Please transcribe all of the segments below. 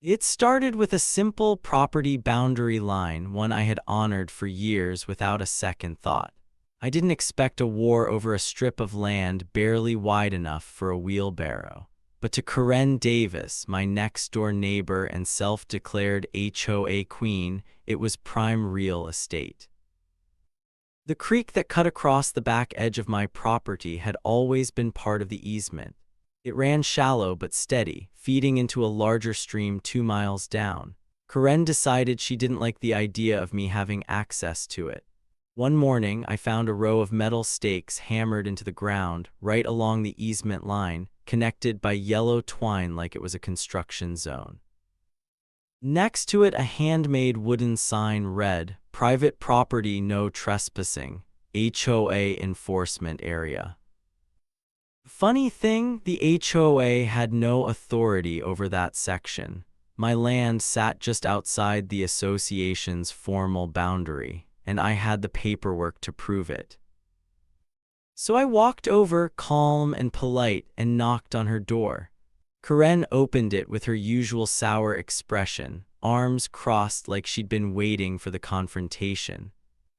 It started with a simple property boundary line, one I had honored for years without a second thought. I didn't expect a war over a strip of land barely wide enough for a wheelbarrow. But to Karen Davis, my next-door neighbor and self-declared HOA queen, it was prime real estate. The creek that cut across the back edge of my property had always been part of the easement. It ran shallow but steady, feeding into a larger stream 2 miles down. Karen decided she didn't like the idea of me having access to it. One morning, I found a row of metal stakes hammered into the ground right along the easement line, connected by yellow twine like it was a construction zone. Next to it, a handmade wooden sign read, "Private property, no trespassing, HOA enforcement area." Funny thing, the HOA had no authority over that section. My land sat just outside the association's formal boundary, and I had the paperwork to prove it. So I walked over, calm and polite, and knocked on her door. Karen opened it with her usual sour expression, arms crossed like she'd been waiting for the confrontation.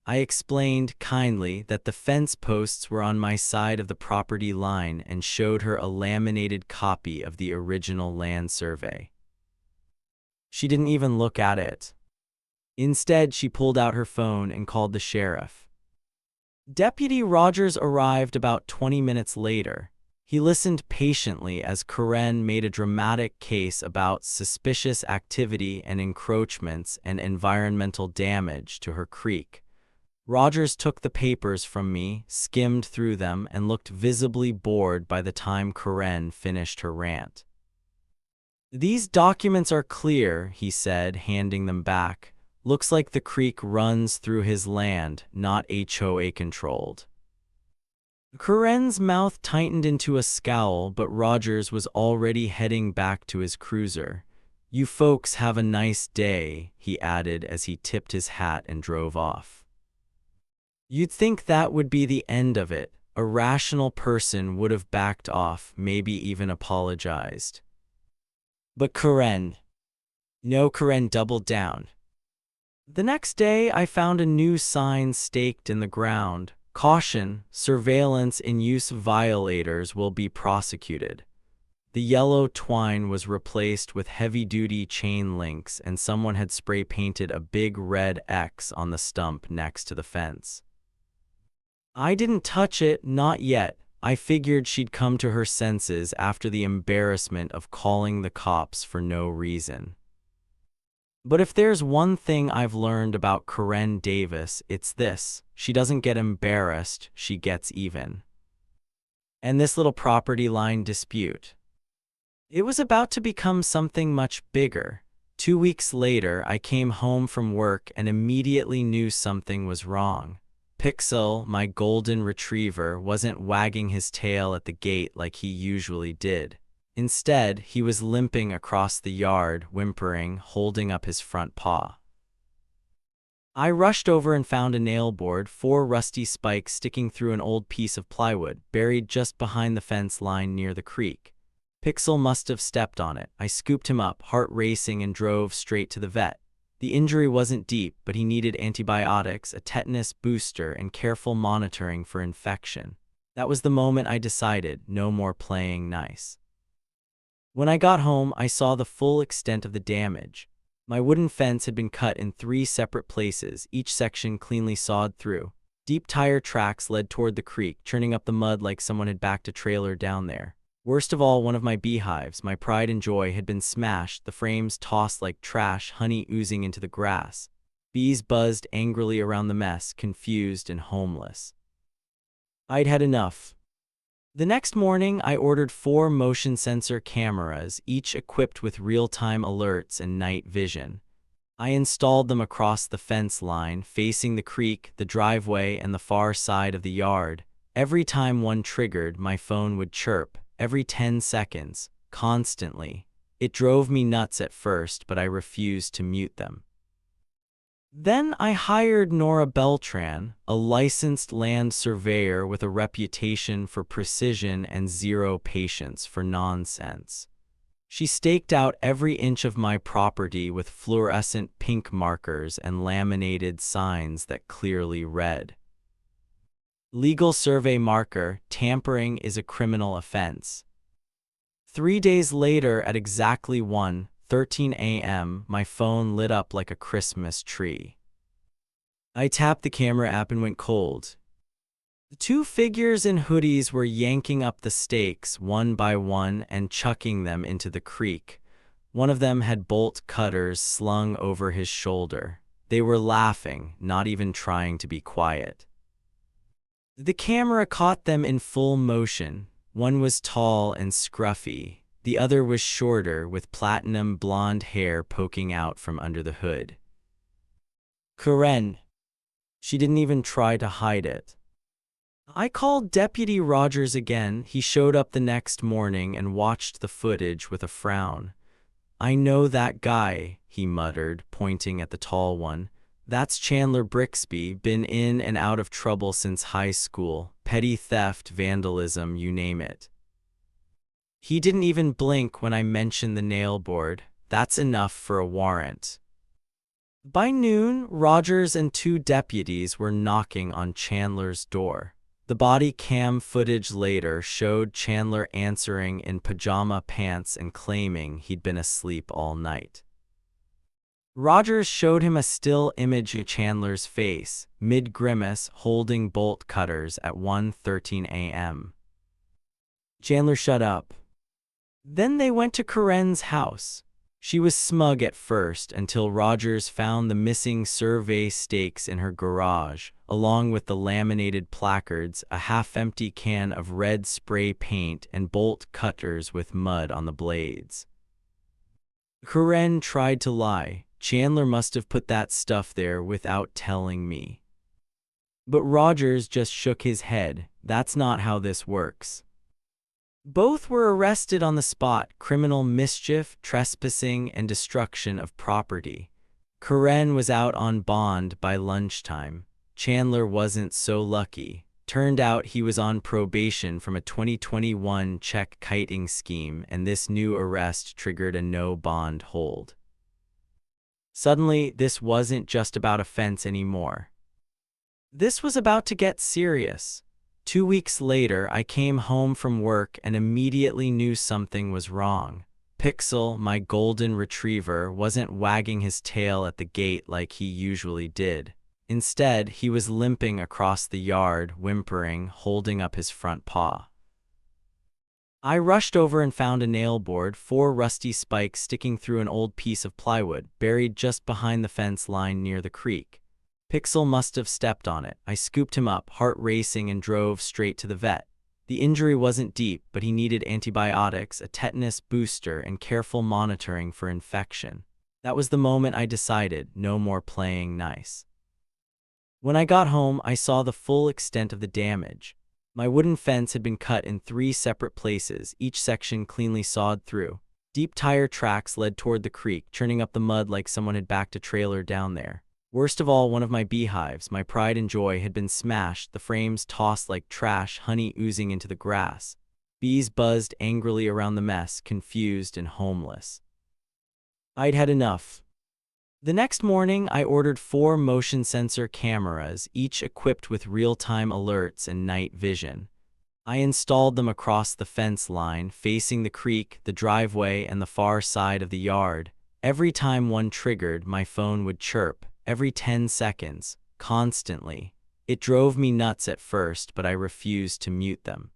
I explained kindly that the fence posts were on my side of the property line and showed her a laminated copy of the original land survey. She didn't even look at it. Instead, she pulled out her phone and called the sheriff. Deputy Rogers arrived about 20 minutes later. He listened patiently as Karen made a dramatic case about suspicious activity and encroachments and environmental damage to her creek. Rogers took the papers from me, skimmed through them, and looked visibly bored by the time Karen finished her rant. "These documents are clear," he said, handing them back. "Looks like the creek runs through his land, not HOA controlled." Karen's mouth tightened into a scowl, but Rogers was already heading back to his cruiser. "You folks have a nice day," he added as he tipped his hat and drove off. You'd think that would be the end of it. A rational person would have backed off, maybe even apologized. But Karen doubled down. The next day, I found a new sign staked in the ground. "Caution, surveillance in use violators will be prosecuted." The yellow twine was replaced with heavy-duty chain links, and someone had spray-painted a big red X on the stump next to the fence. I didn't touch it, not yet. I figured she'd come to her senses after the embarrassment of calling the cops for no reason. But if there's one thing I've learned about Karen Davis, it's this: she doesn't get embarrassed, she gets even. And this little property line dispute, it was about to become something much bigger. 2 weeks later, I came home from work and immediately knew something was wrong. Pixel, my golden retriever, wasn't wagging his tail at the gate like he usually did. Instead, he was limping across the yard, whimpering, holding up his front paw. I rushed over and found a nail board, 4 rusty spikes sticking through an old piece of plywood, buried just behind the fence line near the creek. Pixel must have stepped on it. I scooped him up, heart racing, and drove straight to the vet. The injury wasn't deep, but he needed antibiotics, a tetanus booster, and careful monitoring for infection. That was the moment I decided, no more playing nice. When I got home, I saw the full extent of the damage. My wooden fence had been cut in 3 separate places, each section cleanly sawed through. Deep tire tracks led toward the creek, churning up the mud like someone had backed a trailer down there. Worst of all, one of my beehives, my pride and joy, had been smashed, the frames tossed like trash, honey oozing into the grass. Bees buzzed angrily around the mess, confused and homeless. I'd had enough. The next morning, I ordered 4 motion sensor cameras, each equipped with real-time alerts and night vision. I installed them across the fence line, facing the creek, the driveway, and the far side of the yard. Every time one triggered, my phone would chirp, every 10 seconds, constantly. It drove me nuts at first, but I refused to mute them. Then I hired Nora Beltran, a licensed land surveyor with a reputation for precision and zero patience for nonsense. She staked out every inch of my property with fluorescent pink markers and laminated signs that clearly read, "Legal survey marker, tampering is a criminal offense." 3 days later, at exactly 1:13 a.m., my phone lit up like a Christmas tree. I tapped the camera app and went cold. The two figures in hoodies were yanking up the stakes one by one and chucking them into the creek. One of them had bolt cutters slung over his shoulder. They were laughing, not even trying to be quiet. The camera caught them in full motion. One was tall and scruffy. The other was shorter, with platinum blonde hair poking out from under the hood. Karen. She didn't even try to hide it. I called Deputy Rogers again. He showed up the next morning and watched the footage with a frown. "I know that guy," he muttered, pointing at the tall one. "That's Chandler Brixby, been in and out of trouble since high school. Petty theft, vandalism, you name it." He didn't even blink when I mentioned the nail board. That's enough for a warrant. By noon, Rogers and two deputies were knocking on Chandler's door. The body cam footage later showed Chandler answering in pajama pants and claiming he'd been asleep all night. Rogers showed him a still image of Chandler's face, mid-grimace, holding bolt cutters at 1:13 a.m. Chandler shut up. Then they went to Karen's house. She was smug at first until Rogers found the missing survey stakes in her garage, along with the laminated placards, a half-empty can of red spray paint, and bolt cutters with mud on the blades. Karen tried to lie. "Chandler must have put that stuff there without telling me." But Rogers just shook his head. "That's not how this works." Both were arrested on the spot: criminal mischief, trespassing, and destruction of property. Karen was out on bond by lunchtime. Chandler wasn't so lucky. Turned out he was on probation from a 2021 check kiting scheme, and this new arrest triggered a no-bond hold. Suddenly, this wasn't just about a fence anymore. This was about to get serious. 2 weeks later, I came home from work and immediately knew something was wrong. Pixel, my golden retriever, wasn't wagging his tail at the gate like he usually did. Instead, he was limping across the yard, whimpering, holding up his front paw. I rushed over and found a nail board, 4 rusty spikes sticking through an old piece of plywood, buried just behind the fence line near the creek. Pixel must have stepped on it. I scooped him up, heart racing, and drove straight to the vet. The injury wasn't deep, but he needed antibiotics, a tetanus booster, and careful monitoring for infection. That was the moment I decided, no more playing nice. When I got home, I saw the full extent of the damage. My wooden fence had been cut in 3 separate places, each section cleanly sawed through. Deep tire tracks led toward the creek, churning up the mud like someone had backed a trailer down there. Worst of all, one of my beehives, my pride and joy, had been smashed, the frames tossed like trash, honey oozing into the grass. Bees buzzed angrily around the mess, confused and homeless. I'd had enough. The next morning, I ordered 4 motion sensor cameras, each equipped with real-time alerts and night vision. I installed them across the fence line, facing the creek, the driveway, and the far side of the yard. Every time one triggered, my phone would chirp. Every 10 seconds, constantly. It drove me nuts at first, but I refused to mute them.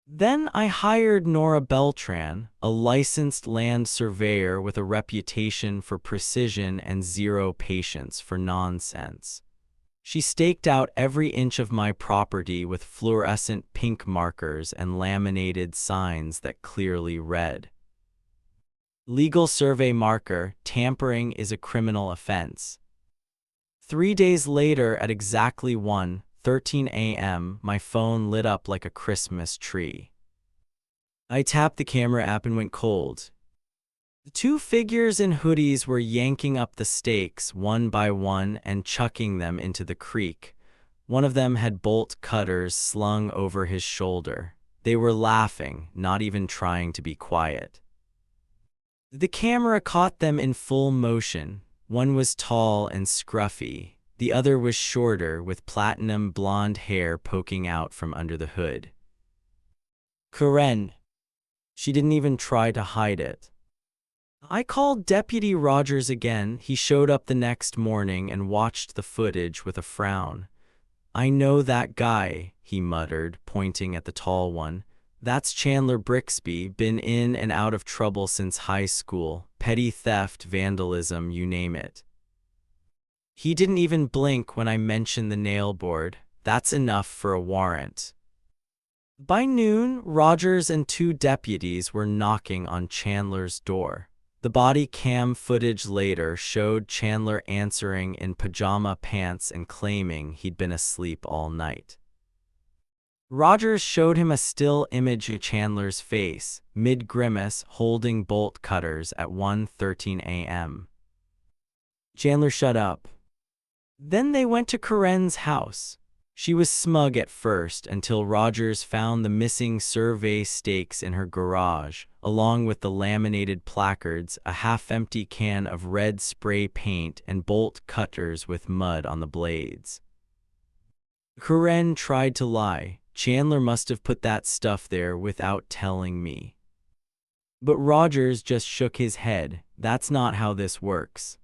Then I hired Nora Beltran, a licensed land surveyor with a reputation for precision and zero patience for nonsense. She staked out every inch of my property with fluorescent pink markers and laminated signs that clearly read, "Legal survey marker, tampering is a criminal offense." 3 days later, at exactly 1:13 a.m., my phone lit up like a Christmas tree. I tapped the camera app and went cold. The two figures in hoodies were yanking up the stakes one by one and chucking them into the creek. One of them had bolt cutters slung over his shoulder. They were laughing, not even trying to be quiet. The camera caught them in full motion. One was tall and scruffy. The other was shorter, with platinum blonde hair poking out from under the hood. Karen. She didn't even try to hide it. I called Deputy Rogers again. He showed up the next morning and watched the footage with a frown. "I know that guy," he muttered, pointing at the tall one. "That's Chandler Brixby, been in and out of trouble since high school. Petty theft, vandalism, you name it." He didn't even blink when I mentioned the nail board. That's enough for a warrant. By noon, Rogers and 2 deputies were knocking on Chandler's door. The body cam footage later showed Chandler answering in pajama pants and claiming he'd been asleep all night. Rogers showed him a still image of Chandler's face, mid-grimace, holding bolt cutters at 1:13 a.m. Chandler shut up. Then they went to Karen's house. She was smug at first until Rogers found the missing survey stakes in her garage, along with the laminated placards, a half-empty can of red spray paint, and bolt cutters with mud on the blades. Karen tried to lie. "Chandler must have put that stuff there without telling me." But Rogers just shook his head. "That's not how this works."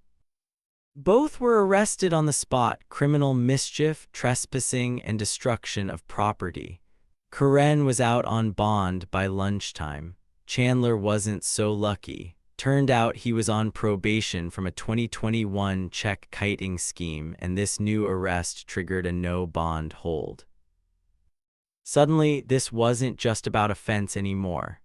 Both were arrested on the spot: criminal mischief, trespassing, and destruction of property. Karen was out on bond by lunchtime. Chandler wasn't so lucky. Turned out he was on probation from a 2021 check kiting scheme, and this new arrest triggered a no-bond hold. Suddenly, this wasn't just about a fence anymore.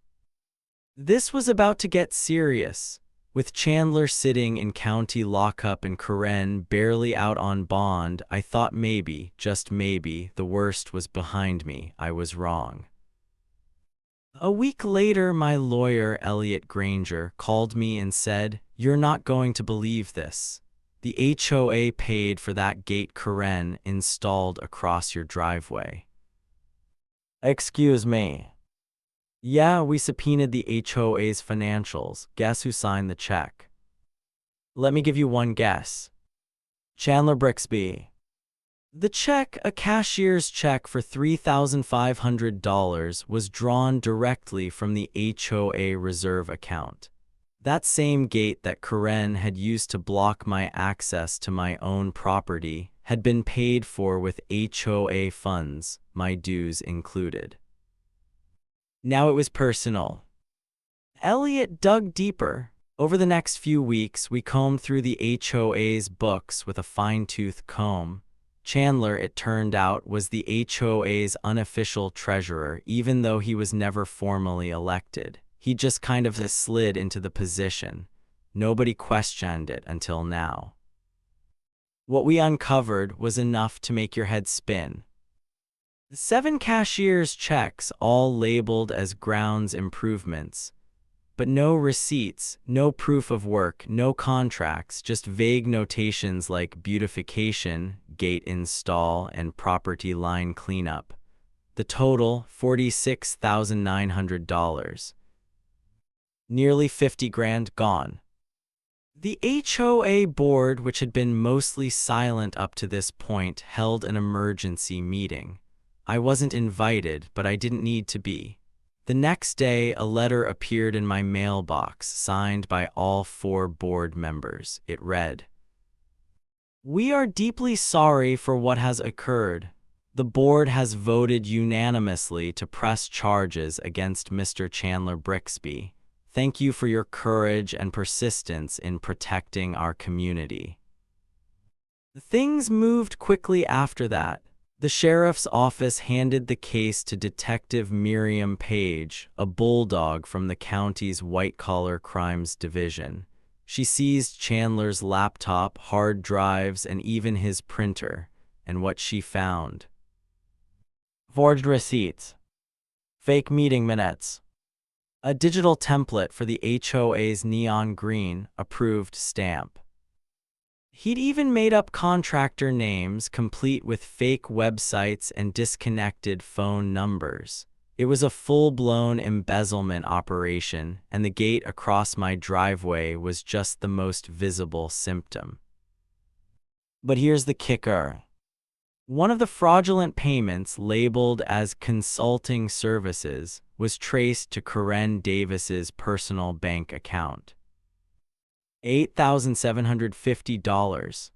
This was about to get serious. With Chandler sitting in county lockup and Karen barely out on bond, I thought maybe, just maybe, the worst was behind me. I was wrong. A week later, my lawyer, Elliot Granger, called me and said, "You're not going to believe this. The HOA paid for that gate Karen installed across your driveway." "Excuse me." "Yeah, we subpoenaed the HOA's financials. Guess who signed the check?" "Let me give you one guess." "Chandler Brixby." The check, a cashier's check for $3,500, was drawn directly from the HOA reserve account. That same gate that Karen had used to block my access to my own property had been paid for with HOA funds, my dues included. Now it was personal. Elliot dug deeper. Over the next few weeks, we combed through the HOA's books with a fine-tooth comb. Chandler, it turned out, was the HOA's unofficial treasurer, even though he was never formally elected. He just kind of slid into the position. Nobody questioned it until now. What we uncovered was enough to make your head spin. 7 cashier's checks, all labeled as grounds improvements. But no receipts, no proof of work, no contracts, just vague notations like beautification, gate install, and property line cleanup. The total, $46,900. Nearly 50 grand gone. The HOA board, which had been mostly silent up to this point, held an emergency meeting. I wasn't invited, but I didn't need to be. The next day, a letter appeared in my mailbox, signed by all 4 board members. It read, "We are deeply sorry for what has occurred. The board has voted unanimously to press charges against Mr. Chandler Brixby. Thank you for your courage and persistence in protecting our community." Things moved quickly after that. The sheriff's office handed the case to Detective Miriam Page, a bulldog from the county's white-collar crimes division. She seized Chandler's laptop, hard drives, and even his printer. And what she found: forged receipts, fake meeting minutes, a digital template for the HOA's neon green approved stamp. He'd even made up contractor names, complete with fake websites and disconnected phone numbers. It was a full-blown embezzlement operation, and the gate across my driveway was just the most visible symptom. But here's the kicker. One of the fraudulent payments, labeled as consulting services, was traced to Karen Davis's personal bank account. $8,750.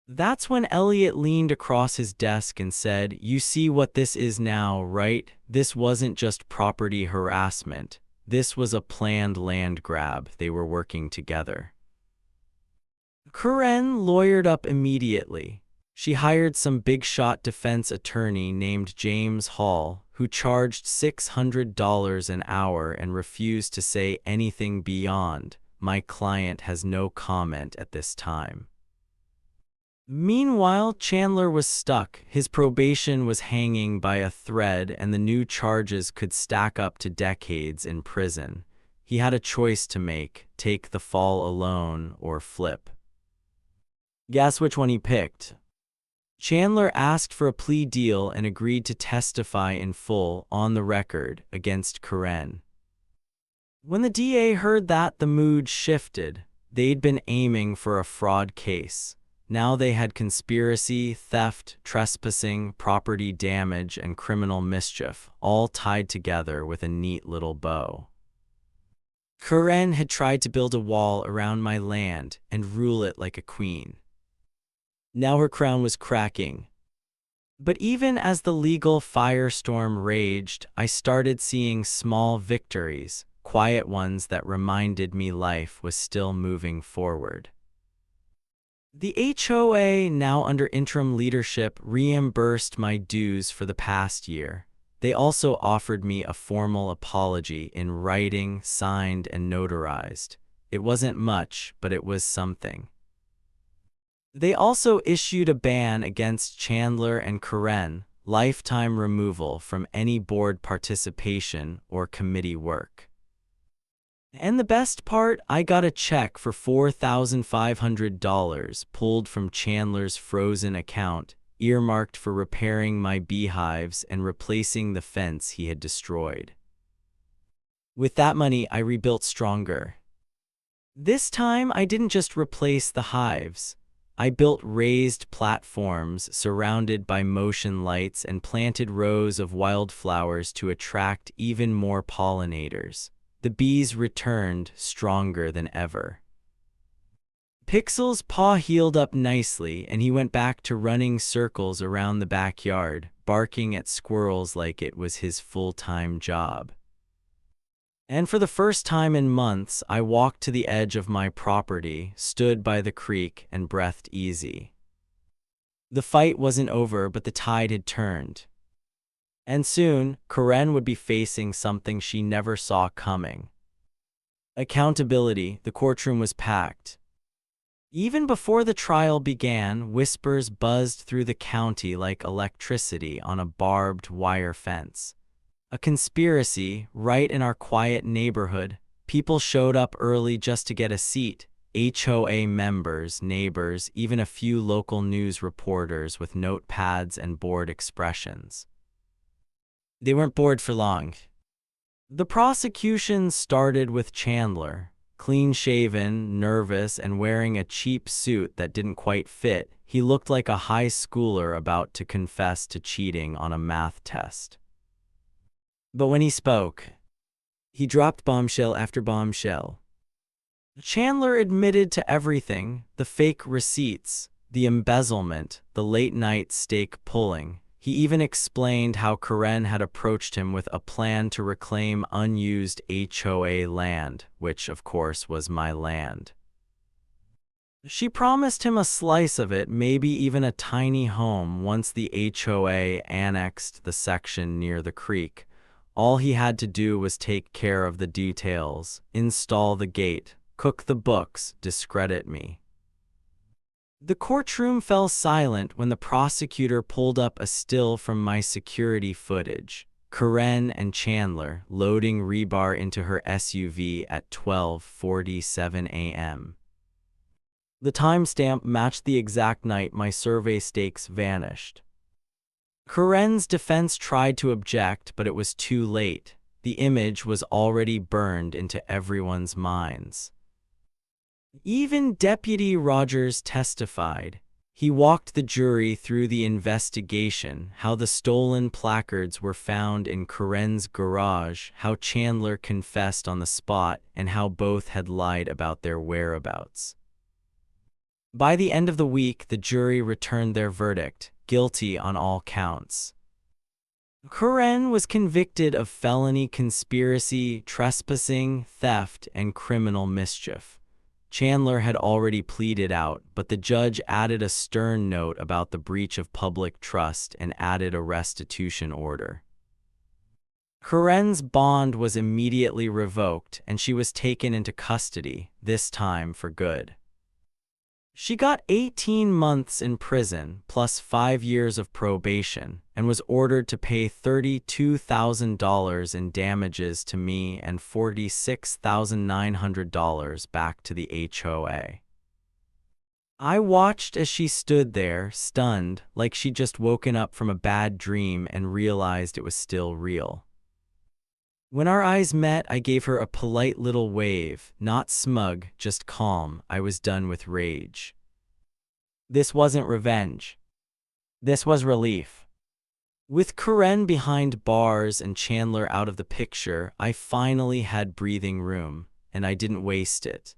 That's when Elliot leaned across his desk and said, "You see what this is now, right? This wasn't just property harassment. This was a planned land grab. They were working together." Karen lawyered up immediately. She hired some big-shot defense attorney named James Hall, who charged $600 an hour and refused to say anything beyond, "My client has no comment at this time." Meanwhile, Chandler was stuck. His probation was hanging by a thread, and the new charges could stack up to decades in prison. He had a choice to make: take the fall alone or flip. Guess which one he picked? Chandler asked for a plea deal and agreed to testify in full, on the record, against Karen. When the DA heard that, the mood shifted. They'd been aiming for a fraud case. Now they had conspiracy, theft, trespassing, property damage, and criminal mischief, all tied together with a neat little bow. Karen had tried to build a wall around my land and rule it like a queen. Now her crown was cracking. But even as the legal firestorm raged, I started seeing small victories, quiet ones that reminded me life was still moving forward. The HOA, now under interim leadership, reimbursed my dues for the past year. They also offered me a formal apology in writing, signed, and notarized. It wasn't much, but it was something. They also issued a ban against Chandler and Karen, lifetime removal from any board participation or committee work. And the best part, I got a check for $4,500 pulled from Chandler's frozen account, earmarked for repairing my beehives and replacing the fence he had destroyed. With that money, I rebuilt stronger. This time, I didn't just replace the hives. I built raised platforms surrounded by motion lights and planted rows of wildflowers to attract even more pollinators. The bees returned stronger than ever. Pixel's paw healed up nicely, and he went back to running circles around the backyard, barking at squirrels like it was his full-time job. And for the first time in months, I walked to the edge of my property, stood by the creek, and breathed easy. The fight wasn't over, but the tide had turned. And soon, Karen would be facing something she never saw coming. Accountability. The courtroom was packed. Even before the trial began, whispers buzzed through the county like electricity on a barbed wire fence. A conspiracy right in our quiet neighborhood. People showed up early just to get a seat. HOA members, neighbors, even a few local news reporters with notepads and bored expressions. They weren't bored for long. The prosecution started with Chandler. Clean-shaven, nervous, and wearing a cheap suit that didn't quite fit, he looked like a high schooler about to confess to cheating on a math test. But when he spoke, he dropped bombshell after bombshell. Chandler admitted to everything: the fake receipts, the embezzlement, the late-night stake pulling. He even explained how Karen had approached him with a plan to reclaim unused HOA land, which, of course, was my land. She promised him a slice of it, maybe even a tiny home, once the HOA annexed the section near the creek. All he had to do was take care of the details, install the gate, cook the books, discredit me. The courtroom fell silent when the prosecutor pulled up a still from my security footage. Karen and Chandler loading rebar into her SUV at 12:47 a.m. The timestamp matched the exact night my survey stakes vanished. Karen's defense tried to object, but it was too late. The image was already burned into everyone's minds. Even Deputy Rogers testified. He walked the jury through the investigation, how the stolen placards were found in Karen's garage, how Chandler confessed on the spot, and how both had lied about their whereabouts. By the end of the week, the jury returned their verdict, guilty on all counts. Karen was convicted of felony conspiracy, trespassing, theft, and criminal mischief. Chandler had already pleaded out, but the judge added a stern note about the breach of public trust and added a restitution order. Karen's bond was immediately revoked, and she was taken into custody, this time for good. She got 18 months in prison, plus 5 years of probation, and was ordered to pay $32,000 in damages to me and $46,900 back to the HOA. I watched as she stood there, stunned, like she'd just woken up from a bad dream and realized it was still real. When our eyes met, I gave her a polite little wave, not smug, just calm. I was done with rage. This wasn't revenge. This was relief. With Karen behind bars and Chandler out of the picture, I finally had breathing room, and I didn't waste it.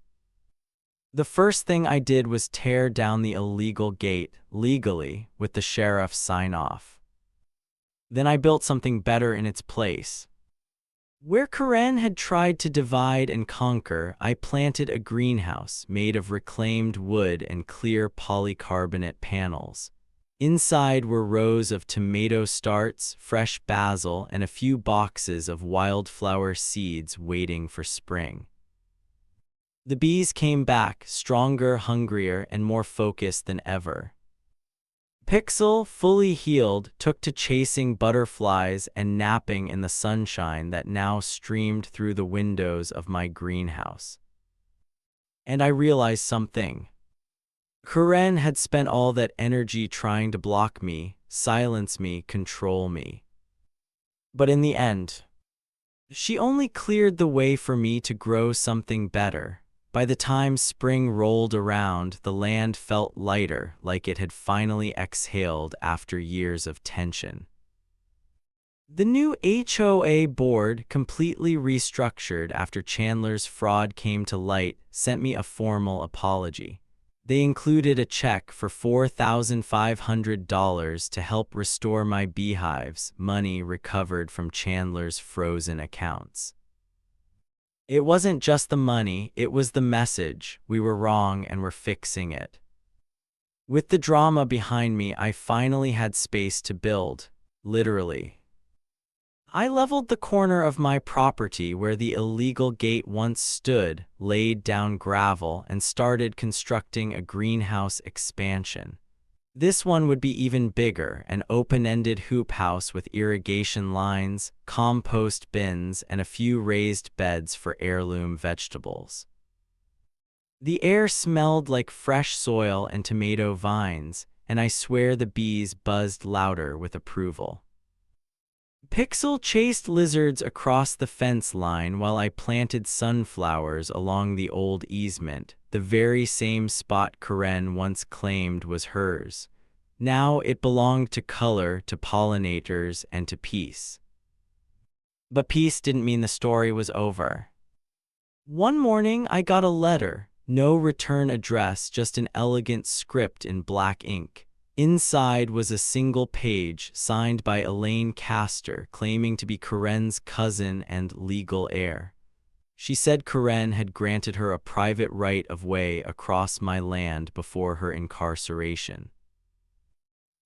The first thing I did was tear down the illegal gate, legally, with the sheriff's sign-off. Then I built something better in its place. Where Karen had tried to divide and conquer, I planted a greenhouse made of reclaimed wood and clear polycarbonate panels. Inside were rows of tomato starts, fresh basil, and a few boxes of wildflower seeds waiting for spring. The bees came back, stronger, hungrier, and more focused than ever. Pixel, fully healed, took to chasing butterflies and napping in the sunshine that now streamed through the windows of my greenhouse. And I realized something. Karen had spent all that energy trying to block me, silence me, control me. But in the end, she only cleared the way for me to grow something better. By the time spring rolled around, the land felt lighter, like it had finally exhaled after years of tension. The new HOA board, completely restructured after Chandler's fraud came to light, sent me a formal apology. They included a check for $4,500 to help restore my beehives, money recovered from Chandler's frozen accounts. It wasn't just the money, it was the message. We were wrong and we're fixing it. With the drama behind me, I finally had space to build, literally. I leveled the corner of my property where the illegal gate once stood, laid down gravel, and started constructing a greenhouse expansion. This one would be even bigger, an open-ended hoop house with irrigation lines, compost bins, and a few raised beds for heirloom vegetables. The air smelled like fresh soil and tomato vines, and I swear the bees buzzed louder with approval. Pixel chased lizards across the fence line while I planted sunflowers along the old easement, the very same spot Karen once claimed was hers. Now it belonged to color, to pollinators, and to peace. But peace didn't mean the story was over. One morning I got a letter, no return address, just an elegant script in black ink. Inside was a single page signed by Elaine Castor, claiming to be Karen's cousin and legal heir. She said Karen had granted her a private right of way across my land before her incarceration.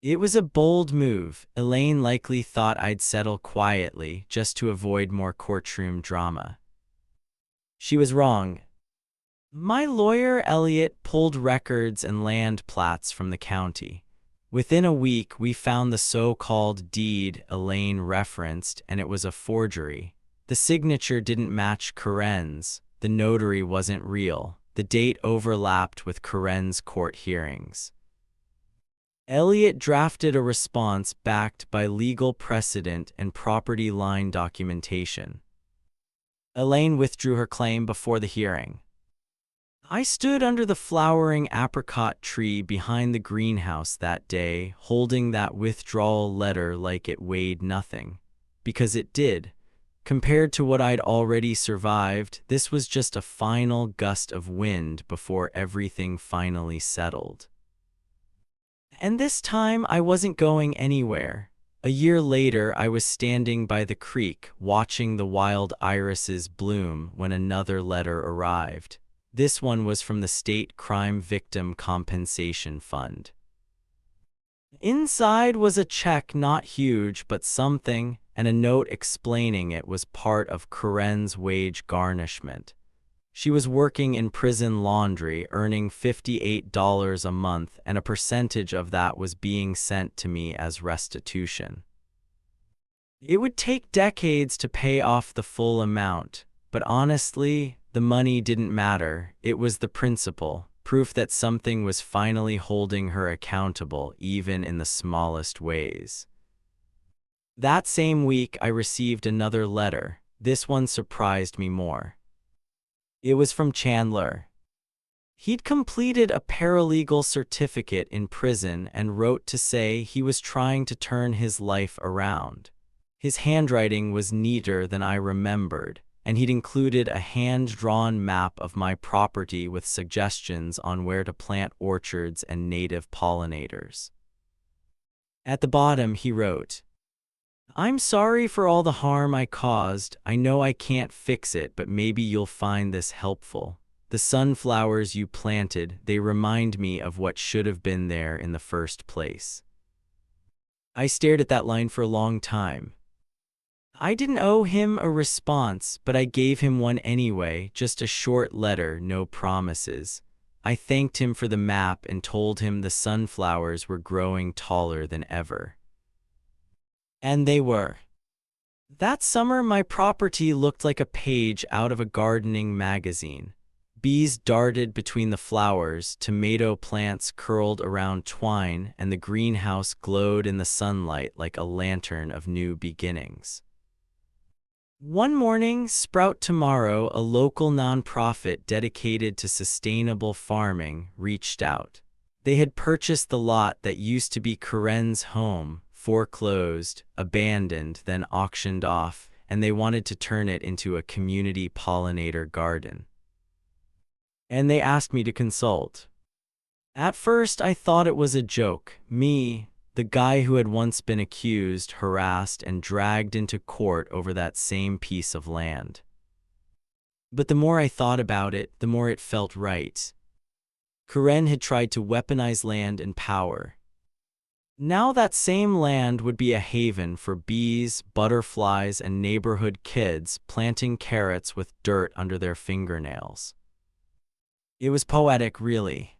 It was a bold move. Elaine likely thought I'd settle quietly just to avoid more courtroom drama. She was wrong. My lawyer, Elliot, pulled records and land plats from the county. Within a week, we found the so-called deed Elaine referenced, and it was a forgery. The signature didn't match Karen's. The notary wasn't real. The date overlapped with Karen's court hearings. Elliot drafted a response backed by legal precedent and property line documentation. Elaine withdrew her claim before the hearing. I stood under the flowering apricot tree behind the greenhouse that day, holding that withdrawal letter like it weighed nothing. Because it did. Compared to what I'd already survived, this was just a final gust of wind before everything finally settled. And this time I wasn't going anywhere. A year later, I was standing by the creek, watching the wild irises bloom when another letter arrived. This one was from the State Crime Victim Compensation Fund. Inside was a check, not huge, but something, and a note explaining it was part of Corinne's wage garnishment. She was working in prison laundry, earning $58 a month, and a percentage of that was being sent to me as restitution. It would take decades to pay off the full amount, but honestly, the money didn't matter. It was the principle, proof that something was finally holding her accountable, even in the smallest ways. That same week, I received another letter. This one surprised me more. It was from Chandler. He'd completed a paralegal certificate in prison and wrote to say he was trying to turn his life around. His handwriting was neater than I remembered, and he'd included a hand-drawn map of my property with suggestions on where to plant orchards and native pollinators. At the bottom, he wrote, "I'm sorry for all the harm I caused. I know I can't fix it, but maybe you'll find this helpful. The sunflowers you planted, they remind me of what should have been there in the first place." I stared at that line for a long time. I didn't owe him a response, but I gave him one anyway, just a short letter, no promises. I thanked him for the map and told him the sunflowers were growing taller than ever. And they were. That summer, my property looked like a page out of a gardening magazine. Bees darted between the flowers, tomato plants curled around twine, and the greenhouse glowed in the sunlight like a lantern of new beginnings. One morning, Sprout Tomorrow, a local nonprofit dedicated to sustainable farming, reached out. They had purchased the lot that used to be Corinne's home, foreclosed, abandoned, then auctioned off, and they wanted to turn it into a community pollinator garden. And they asked me to consult. At first, I thought it was a joke. Me, the guy who had once been accused, harassed, and dragged into court over that same piece of land. But the more I thought about it, the more it felt right. Corinne had tried to weaponize land and power. Now that same land would be a haven for bees, butterflies, and neighborhood kids planting carrots with dirt under their fingernails. It was poetic, really.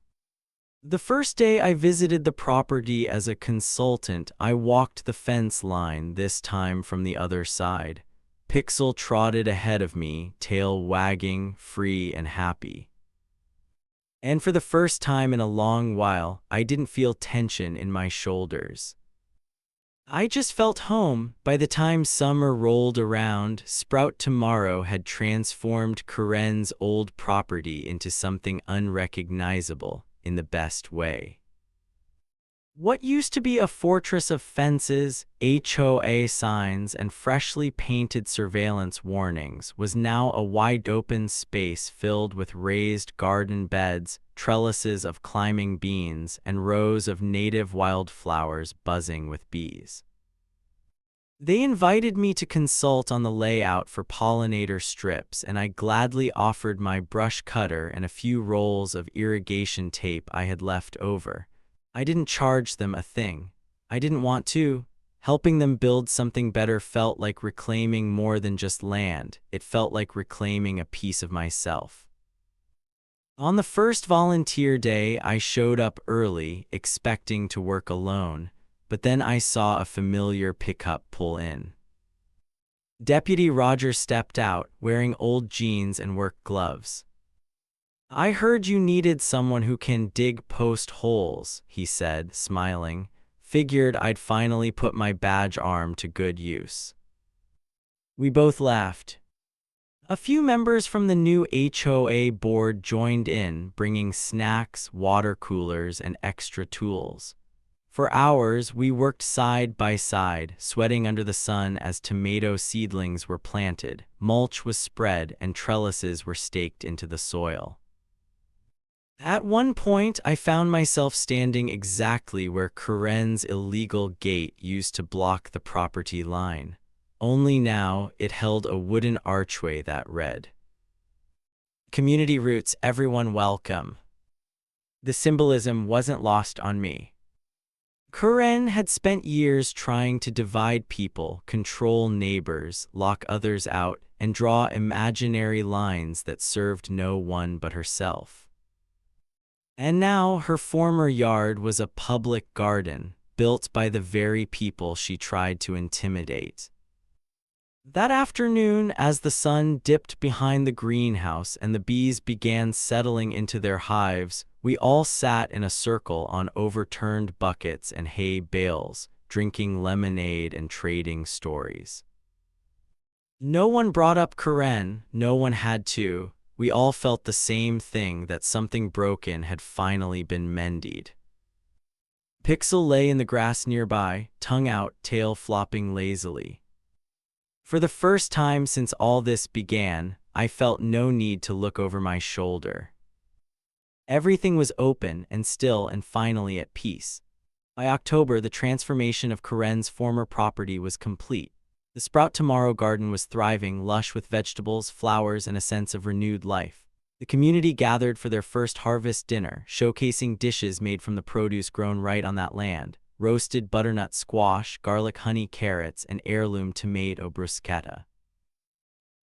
The first day I visited the property as a consultant, I walked the fence line, this time from the other side. Pixel trotted ahead of me, tail wagging, free and happy. And for the first time in a long while, I didn't feel tension in my shoulders. I just felt home. By the time summer rolled around, Sprout Tomorrow had transformed Corinne's old property into something unrecognizable in the best way. What used to be a fortress of fences, HOA signs, and freshly painted surveillance warnings was now a wide-open space filled with raised garden beds, trellises of climbing beans, and rows of native wildflowers buzzing with bees. They invited me to consult on the layout for pollinator strips, and I gladly offered my brush cutter and a few rolls of irrigation tape I had left over. I didn't charge them a thing. I didn't want to. Helping them build something better felt like reclaiming more than just land. It felt like reclaiming a piece of myself. On the first volunteer day, I showed up early, expecting to work alone, but then I saw a familiar pickup pull in. Deputy Roger stepped out, wearing old jeans and work gloves. I heard you needed someone who can dig post holes, he said, smiling. Figured I'd finally put my badge arm to good use. We both laughed. A few members from the new HOA board joined in, bringing snacks, water coolers, and extra tools. For hours, we worked side by side, sweating under the sun as tomato seedlings were planted, mulch was spread, and trellises were staked into the soil. At one point, I found myself standing exactly where Karen's illegal gate used to block the property line. Only now, it held a wooden archway that read, "Community roots, everyone welcome." The symbolism wasn't lost on me. Karen had spent years trying to divide people, control neighbors, lock others out, and draw imaginary lines that served no one but herself. And now her former yard was a public garden, built by the very people she tried to intimidate. That afternoon, as the sun dipped behind the greenhouse and the bees began settling into their hives, we all sat in a circle on overturned buckets and hay bales, drinking lemonade and trading stories. No one brought up Karen, no one had to. We all felt the same thing, that something broken had finally been mended. Pixel lay in the grass nearby, tongue out, tail flopping lazily. For the first time since all this began, I felt no need to look over my shoulder. Everything was open and still and finally at peace. By October, the transformation of Karen's former property was complete. The Sprout Tomorrow garden was thriving, lush with vegetables, flowers, and a sense of renewed life. The community gathered for their first harvest dinner, showcasing dishes made from the produce grown right on that land: roasted butternut squash, garlic honey carrots, and heirloom tomato bruschetta.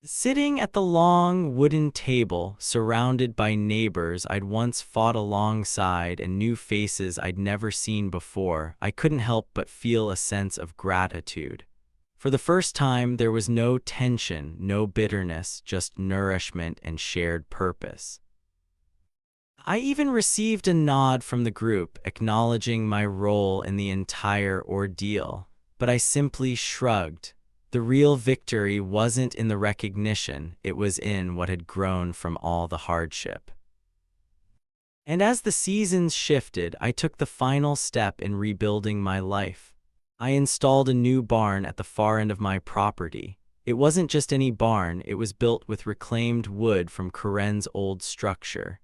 Sitting at the long wooden table, surrounded by neighbors I'd once fought alongside and new faces I'd never seen before, I couldn't help but feel a sense of gratitude. For the first time, there was no tension, no bitterness, just nourishment and shared purpose. I even received a nod from the group, acknowledging my role in the entire ordeal, but I simply shrugged. The real victory wasn't in the recognition, it was in what had grown from all the hardship. And as the seasons shifted, I took the final step in rebuilding my life. I installed a new barn at the far end of my property. It wasn't just any barn, it was built with reclaimed wood from Karen's old structure.